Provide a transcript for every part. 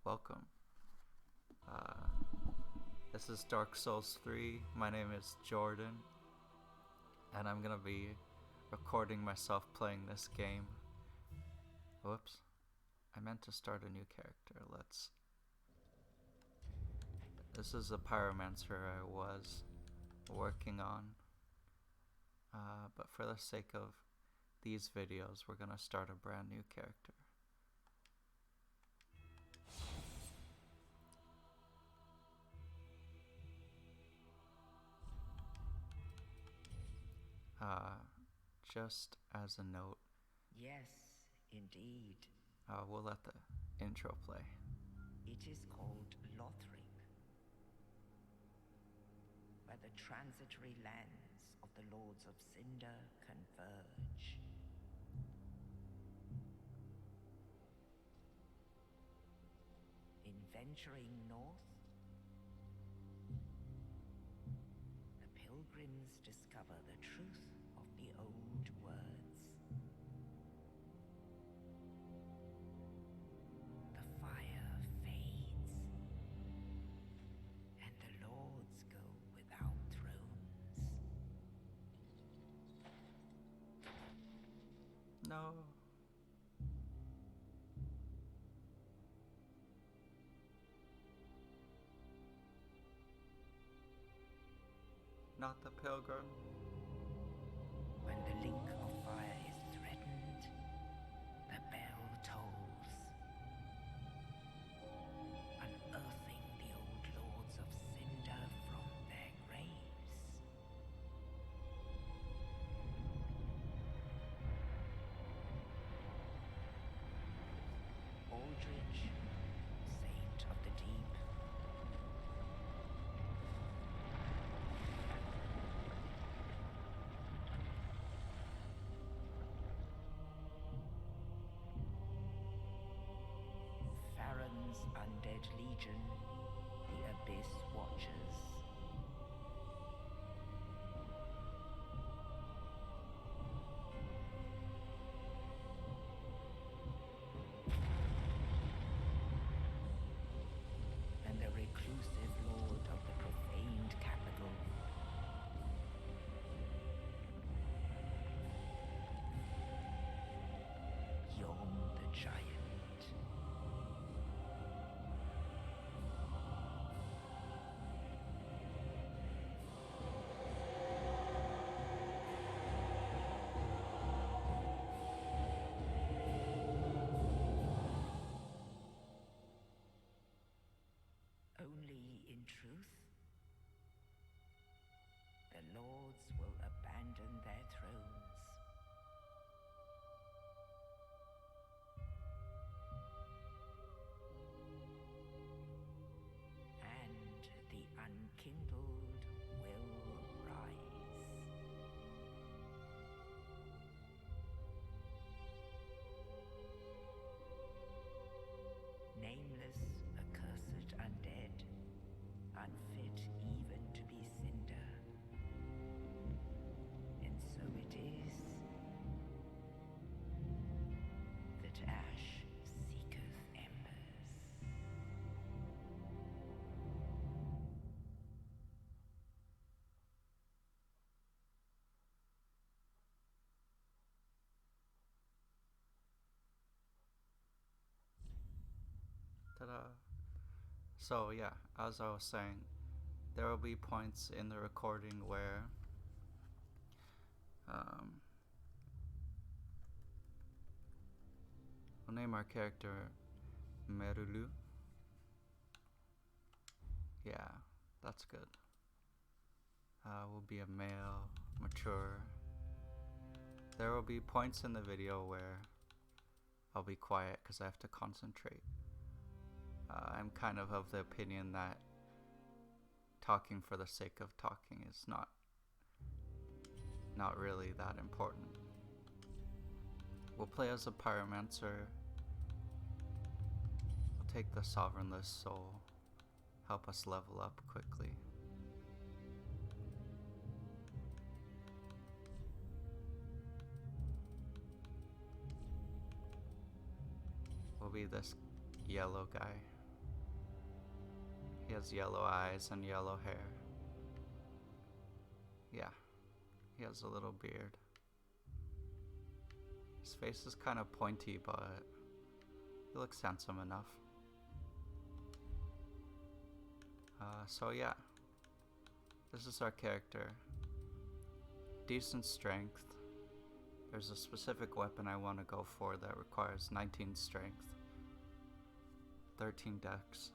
welcome. This is Dark Souls 3. My name is Jordan, and I'm gonna be recording myself playing this game. Whoops. I meant to start a new character. This is a pyromancer I was working on. But for the sake of these videos, we're gonna start a brand new character. Just as a note, Yes, indeed. we'll let the intro play. It is called Lothric, where the transitory lands of the Lords of Cinder converge. In venturing north, the pilgrims discover the truth of the old words. The fire fades, and the lords go without thrones. No. Not the pilgrim. When the link of fire is threatened, the bell tolls, unearthing the old lords of Cinder from their graves. Aldrich, saint of the deep, Farron's undead legion, the Abyss Watchers. And the reclusive lord of the profaned capital. Yom the Giant. Only in truth, the lords will abandon their thrones. And the unkindled will rise. Nameless, accursed undead, unfit even to be cinder. And so it is that ash seeketh embers. Ta-da. So yeah, as I was saying, there will be points in the recording where we'll name our character Merulu. Yeah, that's good. Will be a male, mature. There will be points in the video where I'll be quiet because I have to concentrate. I'm kind of the opinion that talking for the sake of talking is not really that important. We'll play as a pyromancer. We'll take the sovereignless soul, help us level up quickly. We'll be this yellow guy. He has yellow eyes and yellow hair. Yeah, he has a little beard. His face is kind of pointy, but he looks handsome enough. So yeah, this is our character. Decent strength. There's a specific weapon I want to go for that requires 19 strength, 13 dex.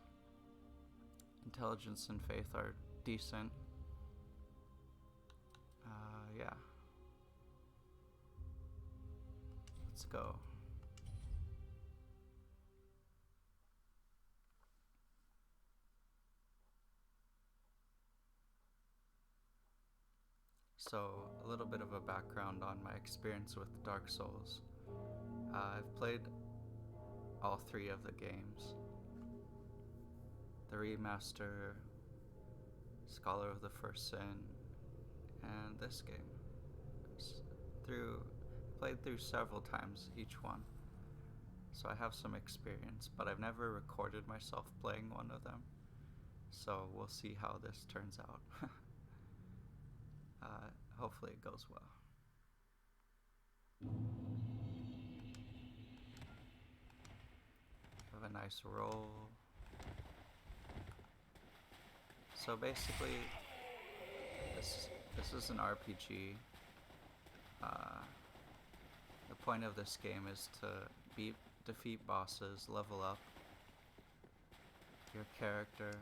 Intelligence and faith are decent. Yeah. Let's go. So, a little bit of a background on my experience with Dark Souls. I've played all 3 of the games. The remaster, Scholar of the First Sin, and this game. Played through several times each one. So I have some experience, but I've never recorded myself playing one of them. So we'll see how this turns out. Hopefully it goes well. Have a nice roll. So basically, this is an RPG. The point of this game is to defeat bosses, level up your character.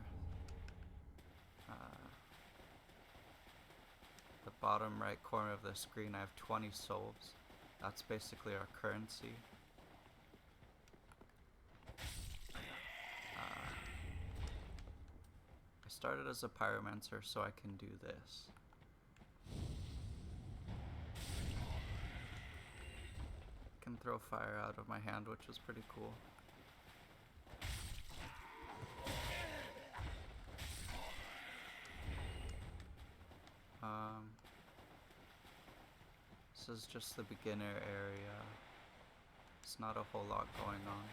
The bottom right corner of the screen, I have 20 souls. That's basically our currency. I started as a pyromancer, so I can do this. I can throw fire out of my hand, which is pretty cool. This is just the beginner area. It's not a whole lot going on.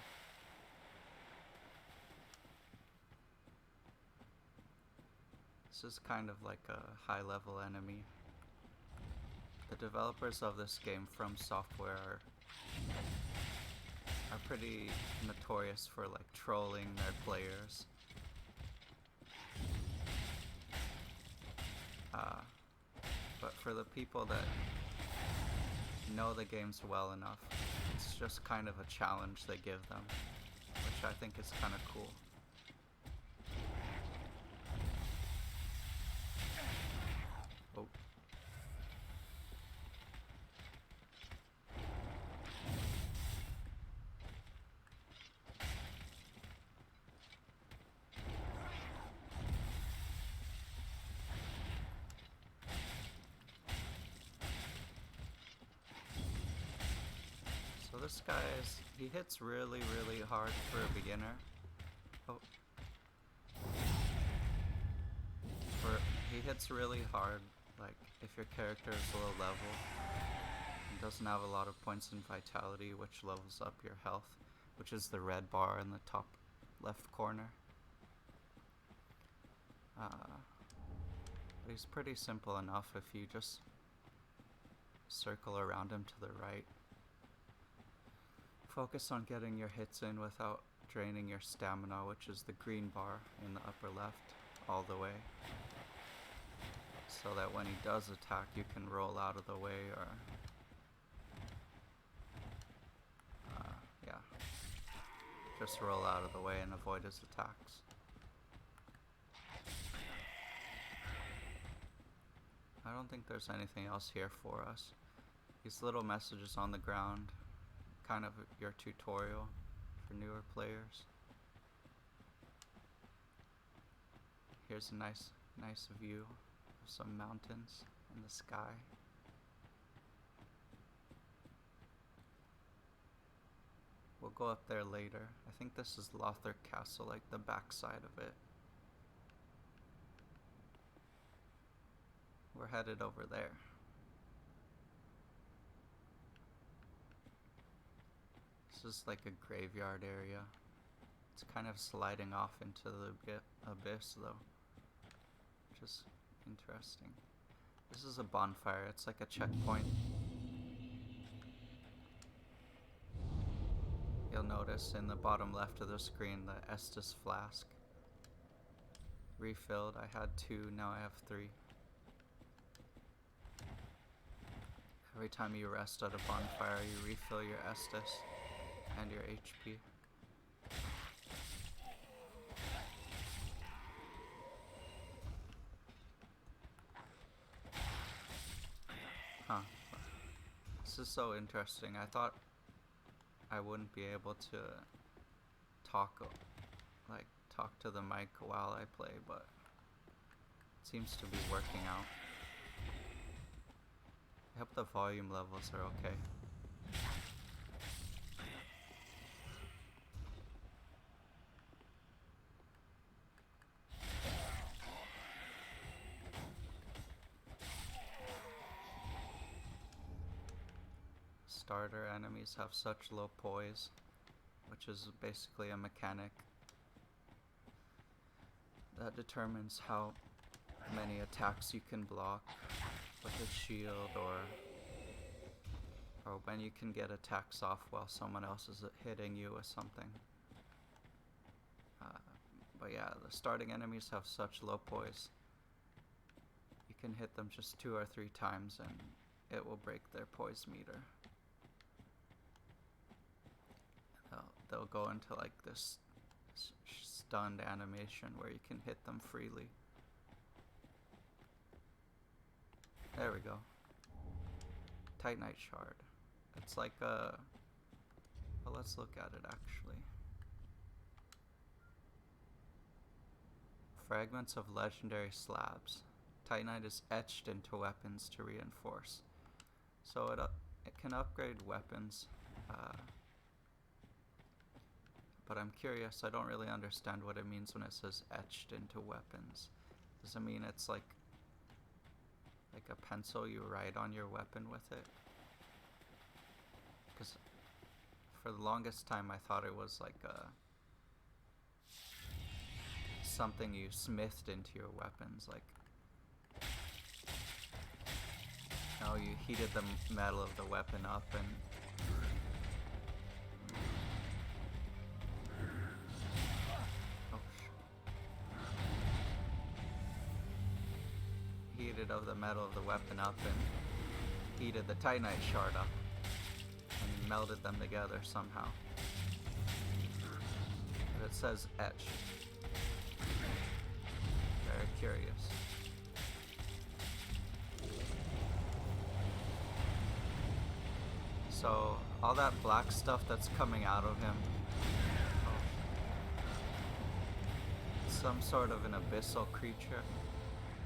This is kind of like a high-level enemy. The developers of this game, From Software, are pretty notorious for like trolling their players. But for the people that know the games well enough, it's just kind of a challenge they give them, which I think is kind of cool. Oh. So this guy he hits really, really hard for a beginner. Oh. He hits really hard, like if your character is low level and doesn't have a lot of points in vitality, which levels up your health, which is the red bar in the top left corner. But he's pretty simple enough if you just circle around him to the right. Focus on getting your hits in without draining your stamina, which is the green bar in the upper left, all the way. So that when he does attack, you can roll out of the way or... yeah. Just roll out of the way and avoid his attacks. I don't think there's anything else here for us. These little messages on the ground, kind of your tutorial for newer players. Here's a nice view of some mountains in the sky. We'll go up there later. I think this is Lothric Castle, like the backside of it. We're headed over there. This is like a graveyard area. It's kind of sliding off into the abyss though, which is interesting. This is a bonfire, it's like a checkpoint. You'll notice in the bottom left of the screen the Estus flask. Refilled, I had 2, now I have 3. Every time you rest at a bonfire, you refill your Estus and your HP. Huh. This is so interesting. I thought I wouldn't be able to talk to the mic while I play, but it seems to be working out. I hope the volume levels are okay. Starter enemies have such low poise, which is basically a mechanic that determines how many attacks you can block with a shield, or when you can get attacks off while someone else is hitting you with something. But yeah, the starting enemies have such low poise. You can hit them just 2 or 3 times and it will break their poise meter. They'll go into like this stunned animation where you can hit them freely. There we go. Titanite shard. It's like a... Well, let's look at it actually. Fragments of legendary slabs. Titanite is etched into weapons to reinforce. So it can upgrade weapons. But I'm curious, I don't really understand what it means when it says etched into weapons. Does it mean it's like a pencil you write on your weapon with it? Because for the longest time I thought it was like something you smithed into your weapons, like you heated the metal of the weapon up and of the metal of the weapon up and heated the Titanite shard up and melded them together somehow. But it says etched. Very curious. So all that black stuff that's coming out of him, some sort of an abyssal creature.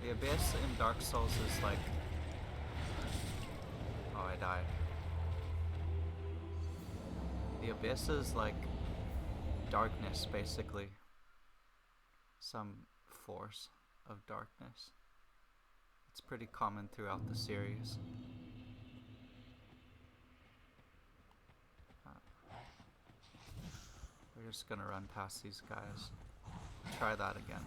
The abyss in Dark Souls is like... Oh, I died. The abyss is like darkness, basically. Some force of darkness. It's pretty common throughout the series. We're just gonna run past these guys. Try that again.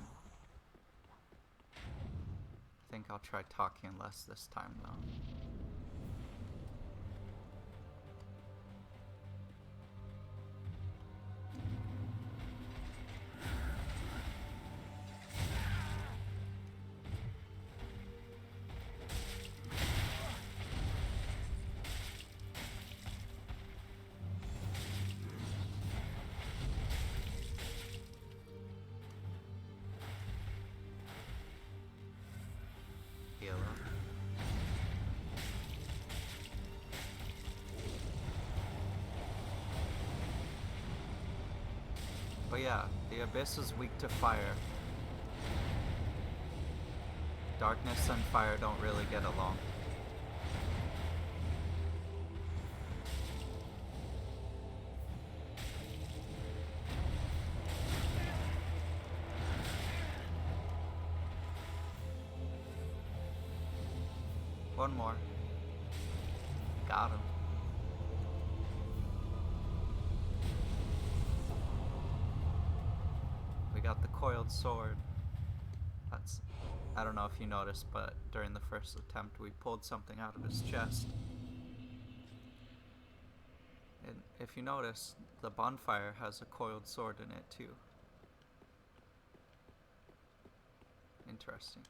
I think I'll try talking less this time though. But yeah, the abyss is weak to fire. Darkness and fire don't really get along. One more. Got him. Coiled Sword. I don't know if you noticed, but during the first attempt we pulled something out of his chest. And if you notice, the bonfire has a coiled sword in it too. Interesting.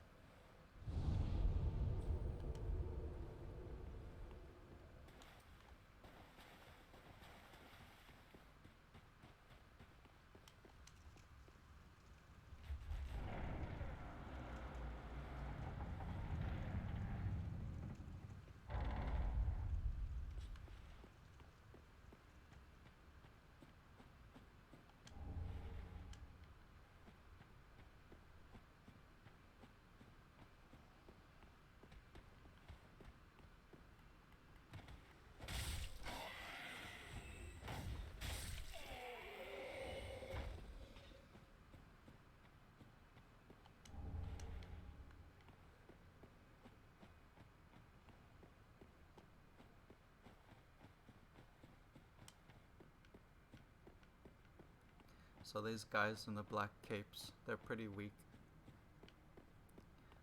So these guys in the black capes, they're pretty weak.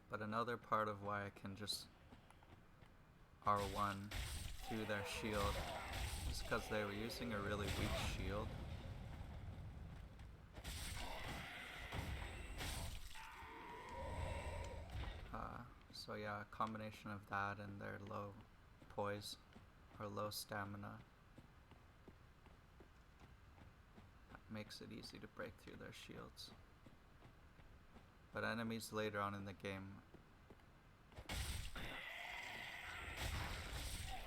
But another part of why I can just R1 through their shield is because they were using a really weak shield. So yeah, a combination of that and their low poise or low stamina makes it easy to break through their shields. But enemies later on in the game,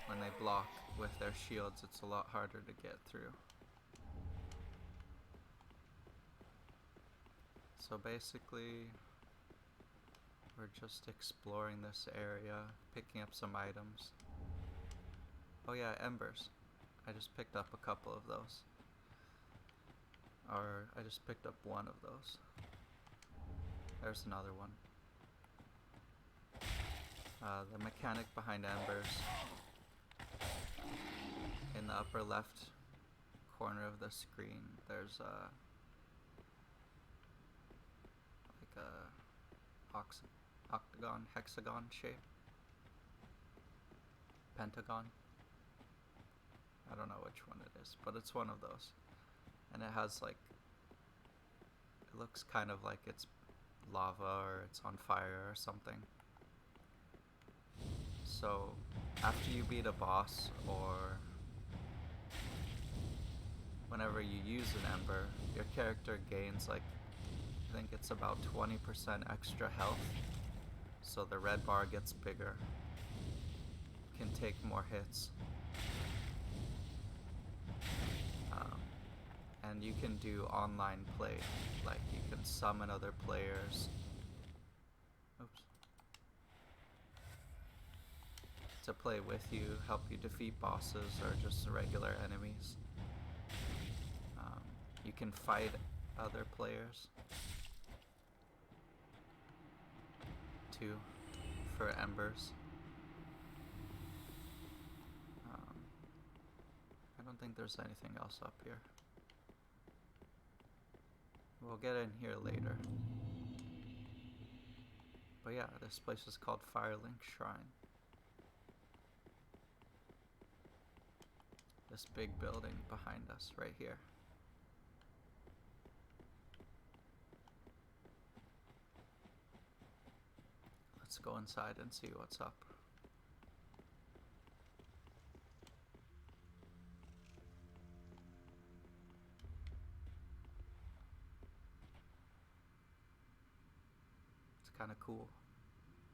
when they block with their shields, it's a lot harder to get through. So basically, we're just exploring this area, picking up some items. Oh yeah, Embers. I just picked up a couple of those. Or I just picked up one of those. There's another one. The mechanic behind Embers, in the upper left corner of the screen, there's like a octagon, hexagon shape, pentagon. I don't know which one it is, but it's one of those. And it has like, it looks kind of like it's lava or it's on fire or something. So after you beat a boss, or whenever you use an Ember, your character gains like, I think it's about 20% extra health. So the red bar gets bigger, can take more hits. And you can do online play, like you can summon other players. Oops. To play with you, help you defeat bosses or just regular enemies. You can fight other players too for Embers. I don't think there's anything else up here. We'll get in here later. But yeah, this place is called Firelink Shrine. This big building behind us right here. Let's go inside and see what's up. Kind of cool.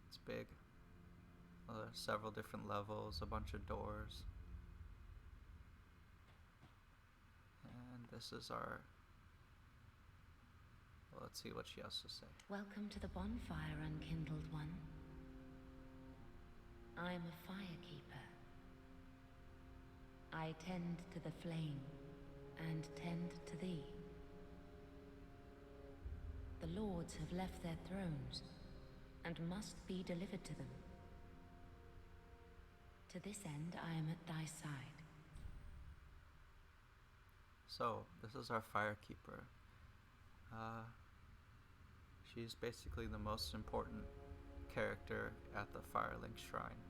It's big. There's several different levels, a bunch of doors. And this is our... Well, let's see what she has to say. Welcome to the bonfire, unkindled one. I am a firekeeper. I tend to the flame and tend to thee. The lords have left their thrones and must be delivered to them. To this end, I am at thy side. So, this is our firekeeper. She's basically the most important character at the Firelink Shrine.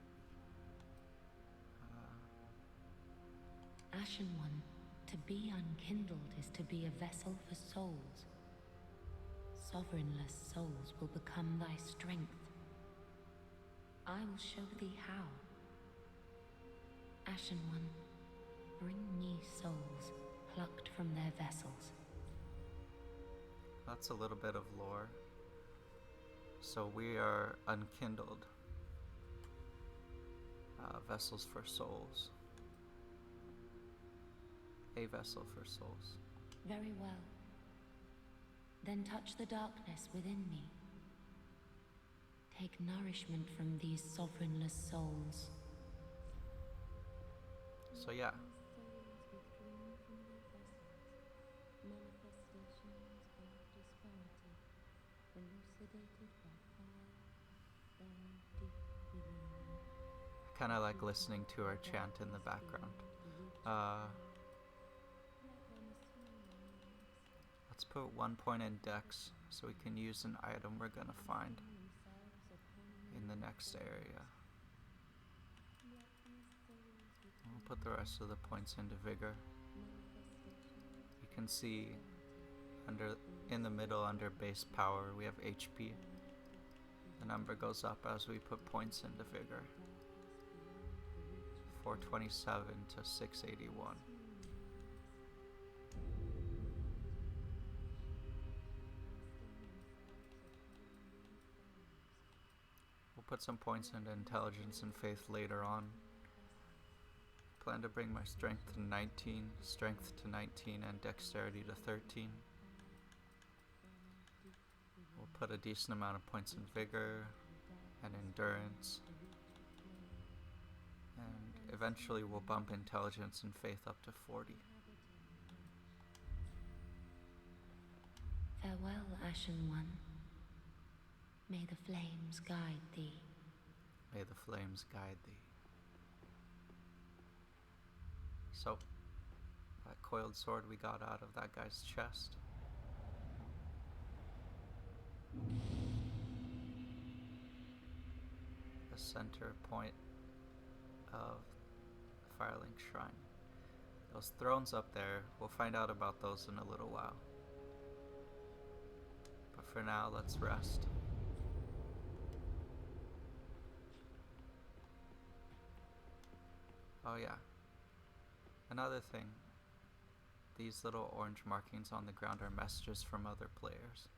Ashen One, to be unkindled is to be a vessel for souls. Sovereignless souls will become thy strength. I will show thee how. Ashen One, bring me souls plucked from their vessels. That's a little bit of lore. So we are unkindled. Vessels for souls. A vessel for souls. Very well. Then touch the darkness within me. Take nourishment from these sovereignless souls. So yeah. I kind of like listening to her chant in the background. Let's put 1 point in Dex so we can use an item we're gonna find in the next area. We'll put the rest of the points into Vigor. You can see in the middle under base power we have HP. The number goes up as we put points into Vigor. 427 to 681. We'll put some points into intelligence and faith later on. Plan to bring my strength to 19, and dexterity to 13. We'll put a decent amount of points in vigor and endurance. And eventually we'll bump intelligence and faith up to 40. Farewell, Ashen One. May the flames guide thee. May the flames guide thee. So, that coiled sword we got out of that guy's chest. The center point of the Firelink Shrine. Those thrones up there, we'll find out about those in a little while. But for now, let's rest. Oh yeah. Another thing. These little orange markings on the ground are messages from other players.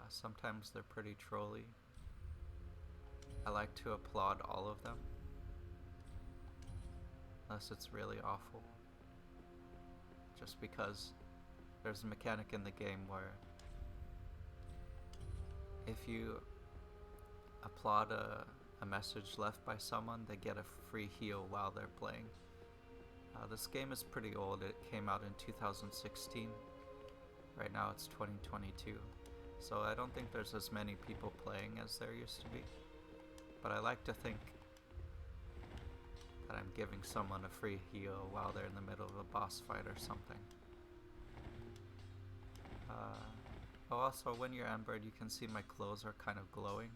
Sometimes they're pretty trolly. I like to applaud all of them. Unless it's really awful. Just because there's a mechanic in the game where if you applaud a message left by someone, they get a free heal while they're playing. This game is pretty old. It came out in 2016. Right now it's 2022. So I don't think there's as many people playing as there used to be. But I like to think that I'm giving someone a free heal while they're in the middle of a boss fight or something. Also, when you're embered, you can see my clothes are kind of glowing.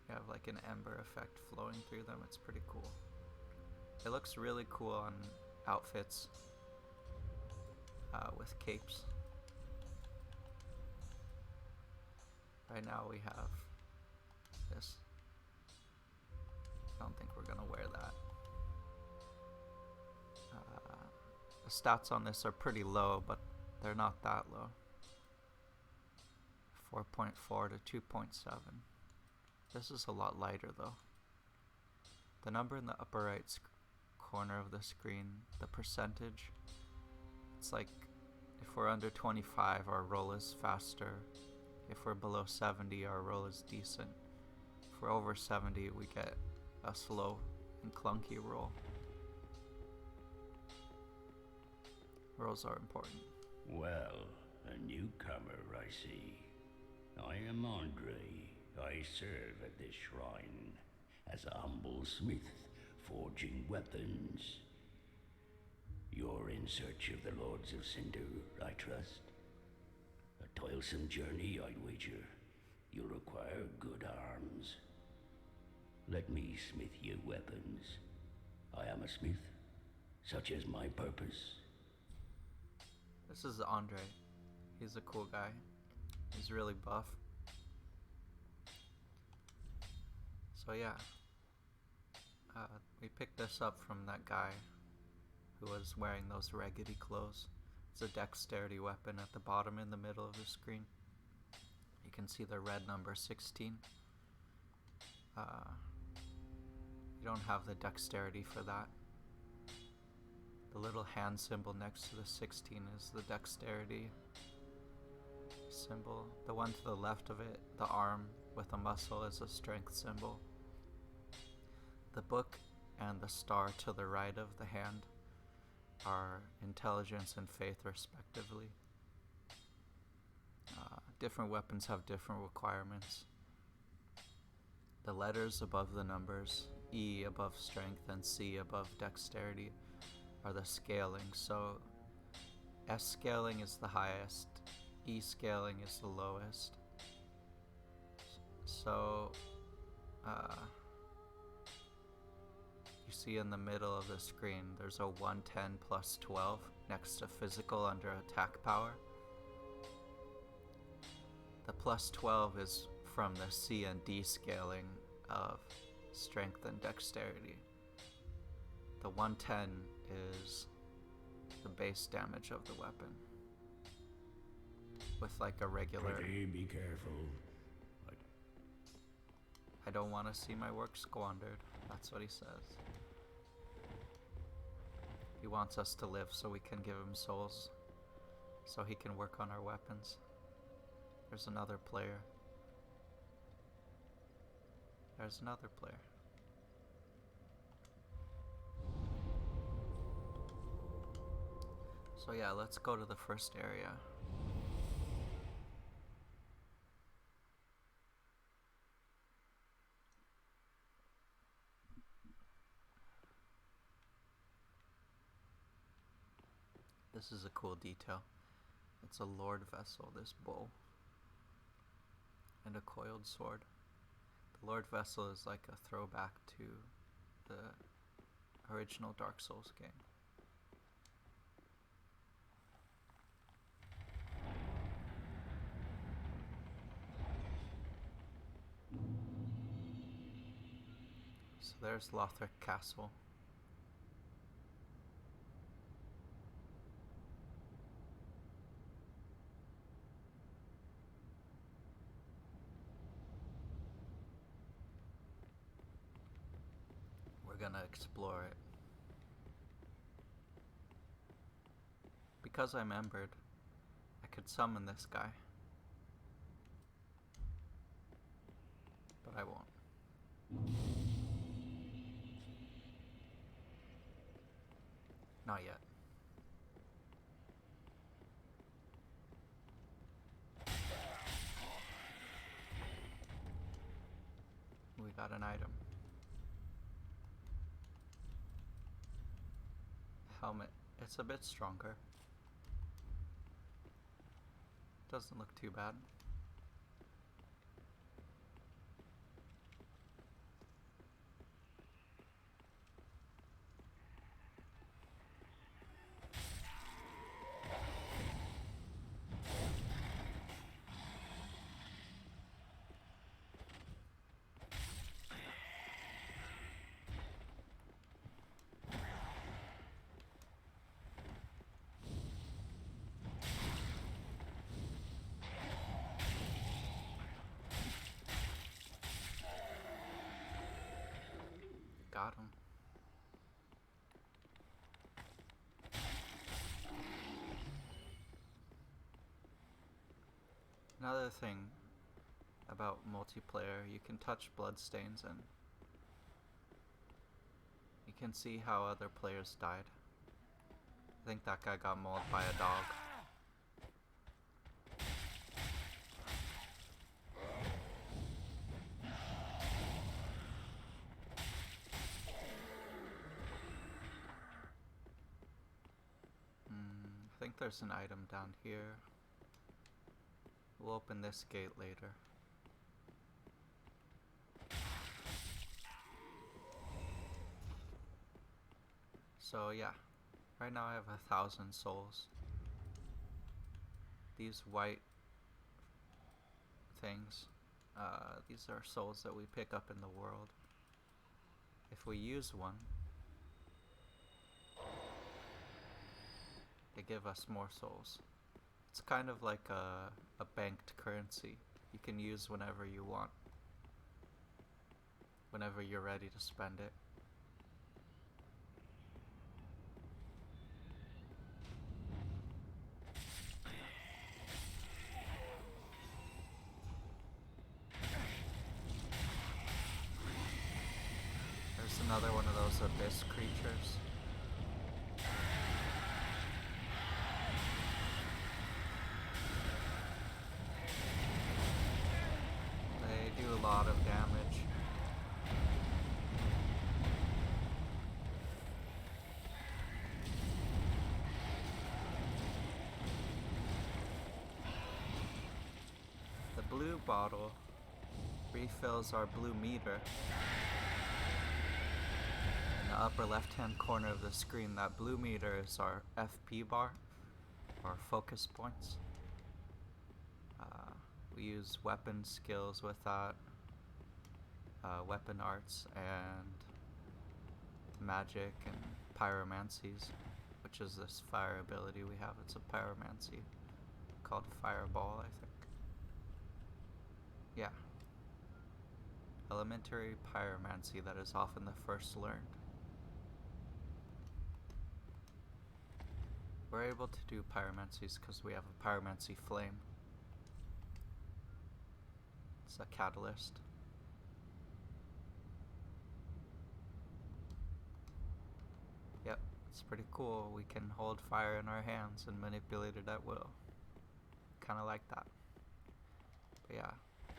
You have like an ember effect flowing through them. It's pretty cool. It looks really cool on outfits with capes. Right now we have this. I don't think we're gonna wear that. The stats on this are pretty low, but they're not that low. 4.4 to 2.7. This is a lot lighter though. The number in the upper right corner of the screen, the percentage, it's like if we're under 25 our roll is faster. If we're below 70 our roll is decent. If we're over 70 we get a slow and clunky roll. Rolls are important. Well, a newcomer I see. I am Andre. I serve at this shrine as a humble smith, forging weapons. You're in search of the Lords of Cinder, I trust? Toilsome journey, I'd wager. You'll require good arms. Let me smith you weapons. I am a smith, such is my purpose. This is Andre. He's a cool guy. He's really buff. So yeah, we picked this up from that guy who was wearing those raggedy clothes. It's a dexterity weapon at the bottom in the middle of the screen. You can see the red number 16. You don't have the dexterity for that. The little hand symbol next to the 16 is the dexterity symbol. The one to the left of it, the arm with a muscle, is a strength symbol. The book and the star to the right of the hand are intelligence and faith respectively. Different weapons have different requirements. The letters above the numbers, E above strength and C above dexterity, are the scaling. So S scaling is the highest, E scaling is the lowest. So you see in the middle of the screen there's a 110 plus 12 next to physical under attack power. The plus 12 is from the C and D scaling of strength and dexterity. The 110 is the base damage of the weapon, with like a regular... Pretty, be careful. I don't want to see my work squandered. That's what he says. He wants us to live so we can give him souls, so he can work on our weapons. There's another player. There's another player. So yeah, let's go to the first area. This is a cool detail. It's a Lord vessel, this bow, and a coiled sword. The Lord vessel is like a throwback to the original Dark Souls game. So there's Lothric Castle. We're gonna explore it. Because I'm embered, I could summon this guy. But I won't. Not yet. We got an item. Helmet. It's a bit stronger. Doesn't look too bad. Got him. Another thing about multiplayer, you can touch bloodstains and you can see how other players died. I think that guy got mauled by a dog. I think there's an item down here. We'll open this gate later. So yeah, right now I have 1,000 souls. These white things, these are souls that we pick up in the world. If we use one, they give us more souls. It's kind of like a banked currency. You can use whenever you want, whenever you're ready to spend it. There's another one of those abyss creatures. They do a lot of damage. The blue bottle refills our blue meter. In the upper left hand corner of the screen, that blue meter is our FP bar, or focus points. We use weapon skills with that, weapon arts, and magic and pyromancies, which is this fire ability we have. It's a pyromancy called Fireball, I think. Yeah. Elementary pyromancy that is often the first learned. We're able to do pyromancies because we have a pyromancy flame. It's a catalyst. Yep, it's pretty cool. We can hold fire in our hands and manipulate it at will. Kinda like that. But yeah,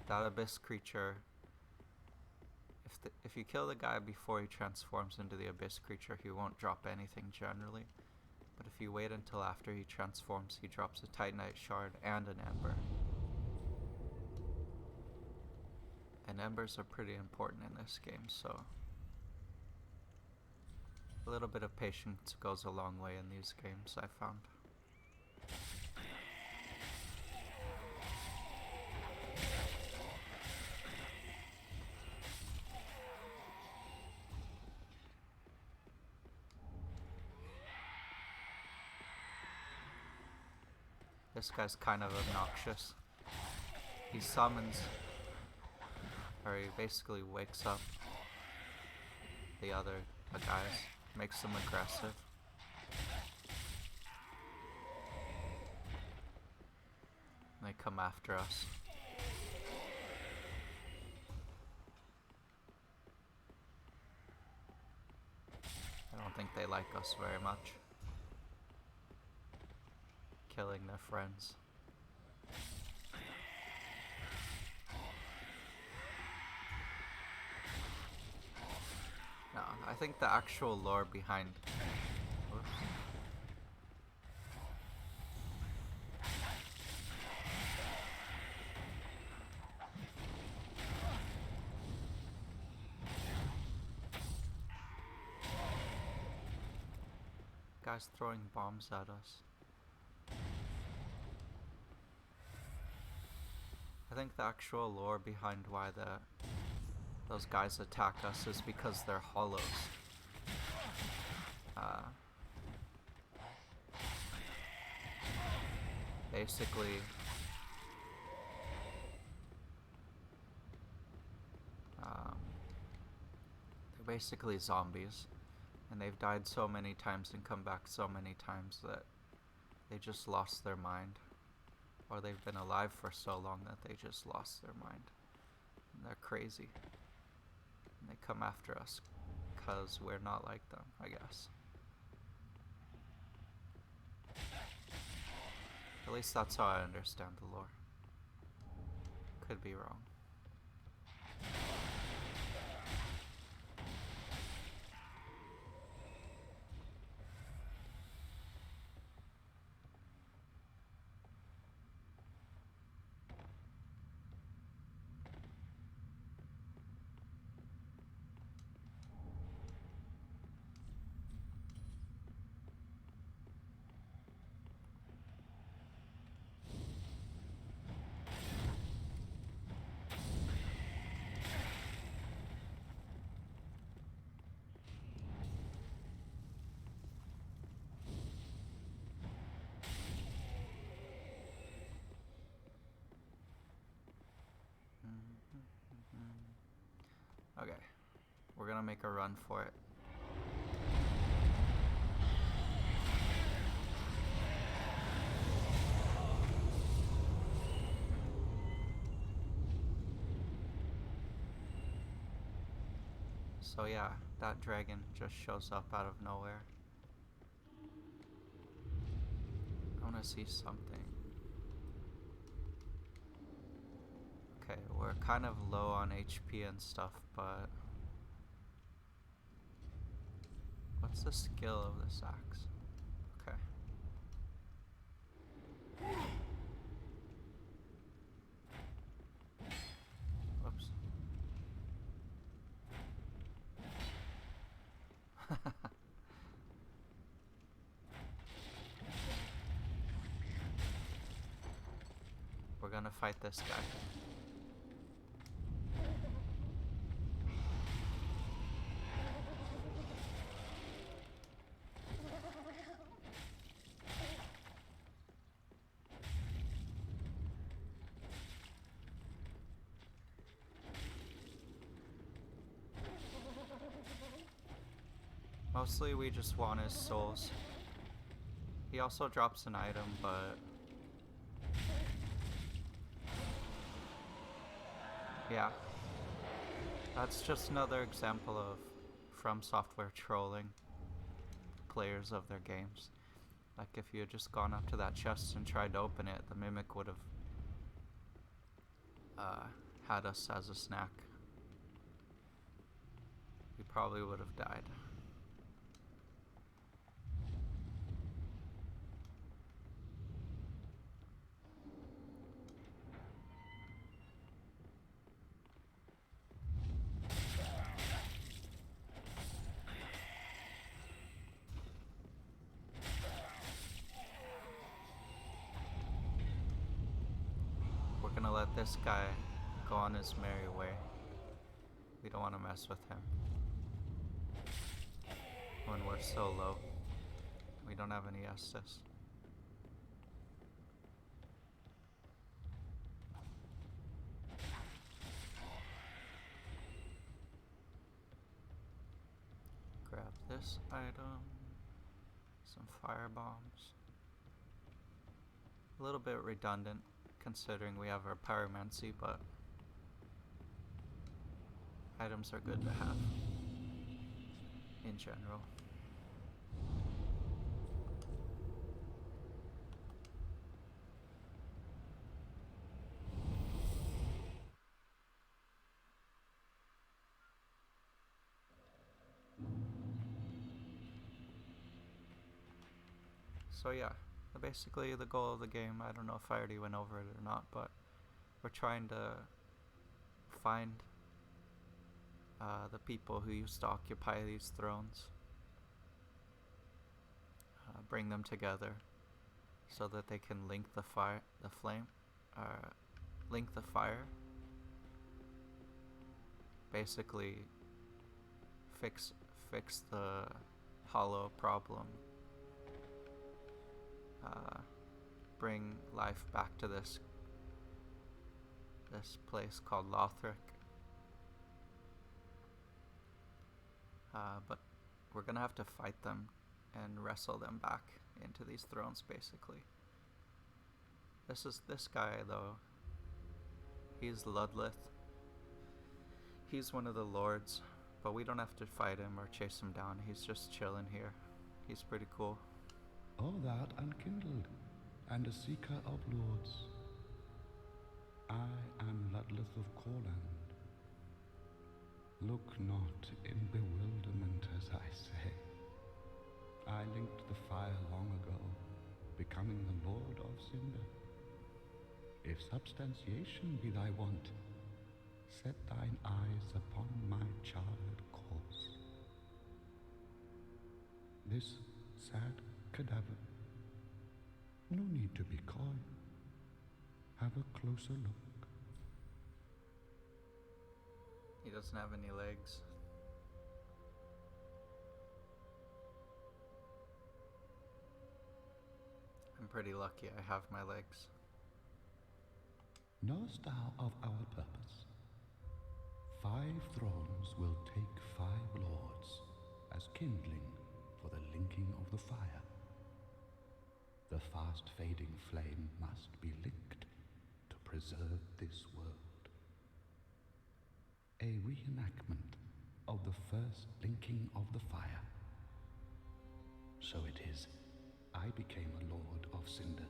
that abyss creature, if you kill the guy before he transforms into the abyss creature, he won't drop anything generally. But if you wait until after he transforms, he drops a Titanite shard and an Ember. And Embers are pretty important in this game, so a little bit of patience goes a long way in these games, I found. This guy's kind of obnoxious. He summons, or he basically wakes up the other guys, makes them aggressive. And they come after us. I don't think they like us very much. Killing their friends. No, I think the actual lore behind... Whoops. Guys throwing bombs at us. I think the actual lore behind why those guys attack us is because they're hollows. Basically, they're basically zombies, and they've died so many times and come back so many times that they just lost their mind. Or they've been alive for so long that they just lost their mind. And they're crazy. And they come after us because we're not like them, I guess. At least that's how I understand the lore. Could be wrong. Okay, we're gonna make a run for it. So yeah, that dragon just shows up out of nowhere. I wanna see something. Okay, we're kind of low on HP and stuff, but what's the skill of this axe? Okay. Whoops. We're gonna fight this guy. Mostly we just want his souls. He also drops an item, but yeah. That's just another example of From Software trolling players of their games. Like if you had just gone up to that chest and tried to open it, the mimic would have had us as a snack. We probably would have died. We're gonna let this guy go on his merry way. We don't want to mess with him when we're so low. We don't have any Estus. Grab this item, some fire bombs. A little bit redundant considering we have our pyromancy, but items are good to have in general. So yeah, basically the goal of the game, I don't know if I already went over it or not, but we're trying to find the people who used to occupy these thrones, bring them together so that they can link the fire, link the fire, basically fix the hollow problem, bring life back to this place called Lothric. But we're gonna have to fight them and wrestle them back into these thrones, basically. This guy though, he's Ludlith. He's one of the lords, but we don't have to fight him or chase him down. He's just chilling here. He's pretty cool. All that unkindled, and a seeker of lords. I am Ludlith of Corland. Look not in bewilderment as I say. I linked the fire long ago, becoming the Lord of Cinder. If substantiation be thy want, set thine eyes upon my charred corpse. This sad cadaver, no need to be coy. Have a closer look. He doesn't have any legs. I'm pretty lucky I have my legs. Knowest thou of our purpose? 5 thrones will take 5 lords as kindling for the linking of the fire. The fast-fading flame must be linked to preserve this world. A reenactment of the first linking of the fire. So it is, I became a Lord of Cinder.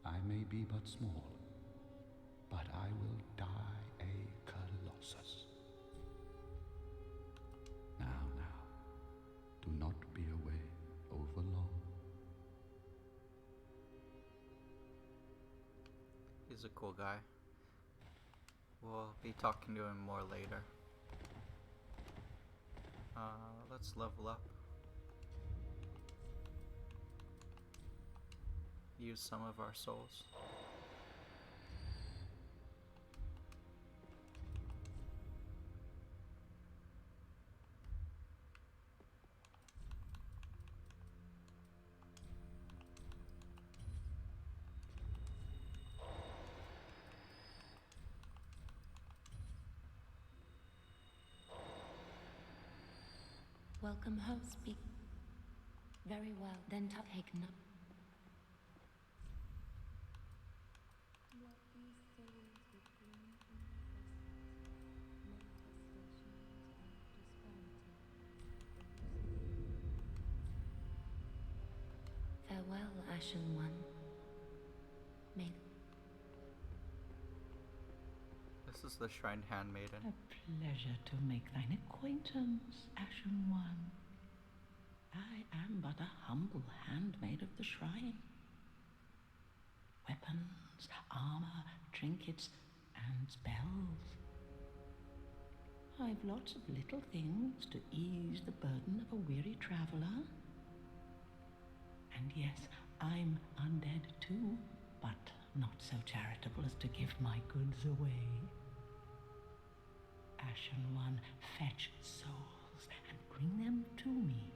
I may be but small, but I will die a Colossus. Now, do not be away over long. He's a cool guy. We'll be talking to him more later. Let's level up. Use some of our souls. Welcome home, speak. Very well, then taken up. Farewell, Ashen One. May This is the Shrine Handmaiden. A pleasure to make thine acquaintance, Ashen One. I am but a humble handmaid of the shrine. Weapons, armor, trinkets, and spells. I've lots of little things to ease the burden of a weary traveler. And yes, I'm undead too, but not so charitable as to give my goods away. Ashen One, fetch souls and bring them to me.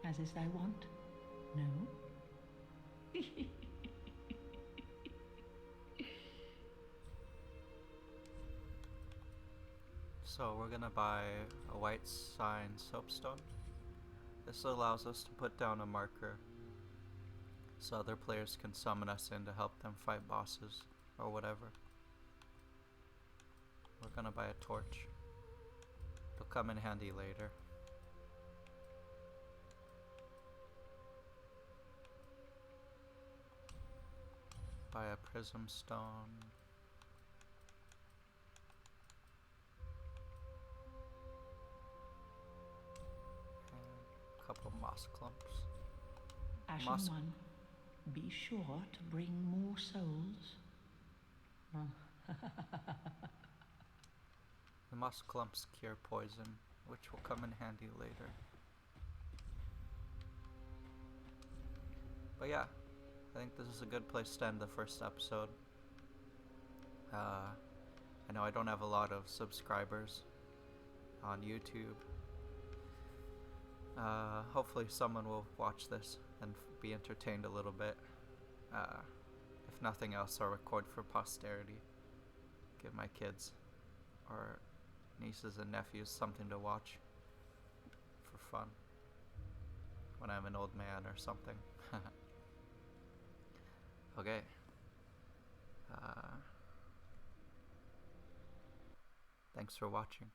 As is thy wont, no? So we're gonna buy a white sign soapstone. This allows us to put down a marker so other players can summon us in to help them fight bosses or whatever. We're gonna buy a torch. It'll come in handy later. Buy a prism stone. And a couple moss clumps. Ashen Moss- One, be sure to bring more souls. The moss clumps cure poison, which will come in handy later. But yeah, I think this is a good place to end the first episode. I know I don't have a lot of subscribers on YouTube. Hopefully someone will watch this and be entertained a little bit. If nothing else, I'll record for posterity. Give my kids or nieces and nephews something to watch for fun when I'm an old man or something. Okay. Thanks for watching.